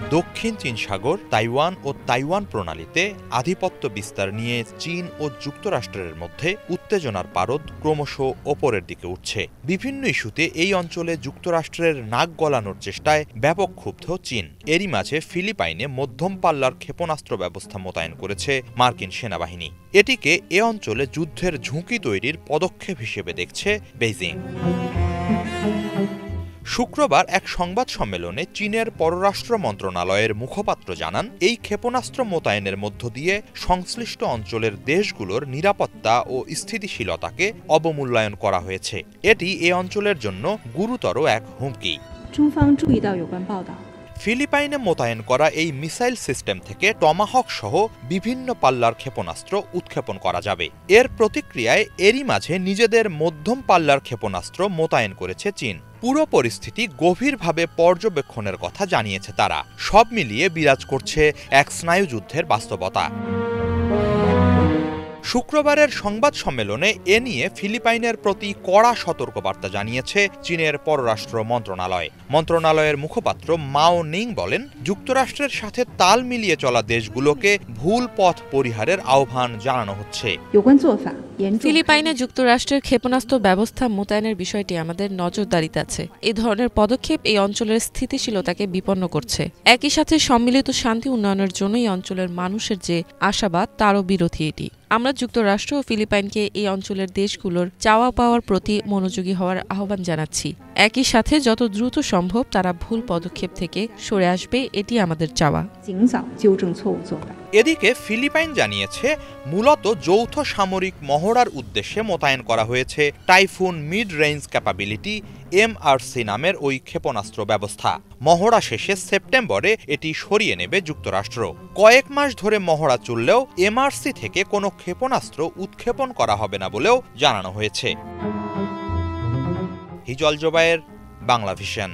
দক্ষিণ চীন সাগর, তাইওয়ান ও তাইওয়ান প্রণালীতে আধিপত্য বিস্তার নিয়ে চীন ও যুক্তরাষ্ট্রের মধ্যে উত্তেজনার পারদ ক্রমশ ওপরের দিকে উঠছে। বিভিন্ন ইস্যুতে এই অঞ্চলে যুক্তরাষ্ট্রের নাক গলানোর চেষ্টায় ব্যাপক ক্ষুব্ধ চীন। এরই মাঝে ফিলিপাইনে মধ্যম পাল্লার ক্ষেপণাস্ত্র ব্যবস্থা মোতায়েন করেছে মার্কিন সেনাবাহিনী। এটিকে এ অঞ্চলে যুদ্ধের ঝুঁকি তৈরির পদক্ষেপ হিসেবে দেখছে বেইজিং। শুক্রবার এক সংবাদ সম্মেলনে চীনের পররাষ্ট্র মন্ত্রণালয়ের মুখপাত্র জানান, এই ক্ষেপণাস্ত্র মোতায়েনের মধ্য দিয়ে সংশ্লিষ্ট অঞ্চলের দেশগুলোর নিরাপত্তা ও স্থিতিশীলতাকে অবমূল্যায়ন করা হয়েছে। এটি এ অঞ্চলের জন্য গুরুতর এক হুমকি। ফিলিপাইনে মোতায়েন করা এই মিসাইল সিস্টেম থেকে টমাহক সহ বিভিন্ন পাল্লার ক্ষেপণাস্ত্র উৎক্ষেপণ করা যাবে। এর প্রতিক্রিয়ায় এরই মাঝে নিজেদের মধ্যম পাল্লার ক্ষেপণাস্ত্র মোতায়েন করেছে চীন। পুরো পরিস্থিতি গভীরভাবে পর্যবেক্ষণের কথা জানিয়েছে তারা। সব মিলিয়ে বিরাজ করছে এক স্নায়ুযুদ্ধের বাস্তবতা। শুক্রবারের সংবাদ সম্মেলনে এ নিয়ে ফিলিপাইনের প্রতি কড়া সতর্কবার্তা জানিয়েছে চীনের পররাষ্ট্র মন্ত্রণালয়। মন্ত্রণালয়ের মুখপাত্র মাও নিং বলেন, যুক্তরাষ্ট্রের সাথে তাল মিলিয়ে চলা দেশগুলোকে ভুল পথ পরিহারের আহ্বান জানানো হচ্ছে। ফিলিপাইনে যুক্তরাষ্ট্রের ক্ষেপণাস্ত্র ব্যবস্থা মোতায়েনের বিষয়টি আমাদের নজরদারিতে আছে। এ ধরনের পদক্ষেপ এই অঞ্চলের স্থিতিশীলতাকে বিপন্ন করছে। একই সাথে সম্মিলিত শান্তি উন্নয়নের জন্য এই অঞ্চলের মানুষের যে আশাবাদ তারও বিরোধী এটি। আমরা যুক্তরাষ্ট্র ও ফিলিপাইনকে এই অঞ্চলের দেশগুলোর চাওয়া পাওয়ার প্রতি মনোযোগী হওয়ার আহ্বান জানাচ্ছি। একই সাথে যত দ্রুত সম্ভব তারা ভুল পদক্ষেপ থেকে সরে আসবে, এটি আমাদের চাওয়া। এদিকে ফিলিপাইন জানিয়েছে, মূলত যৌথ সামরিক মহড়ার উদ্দেশ্যে মোতায়েন করা হয়েছে typhoon mid range capability MRC নামের ওই ক্ষেপণাস্ত্র ব্যবস্থা। মহড়া শেষে সেপ্টেম্বরে এটি সরিয়ে নেবে যুক্তরাষ্ট্র। কয়েক মাস ধরে মহড়া চললেও MRC থেকে কোনো ক্ষেপণাস্ত্র উৎক্ষেপণ করা হবে না বলেও জানানো হয়েছে। হিজল জোবায়ের, বাংলা ভিশন।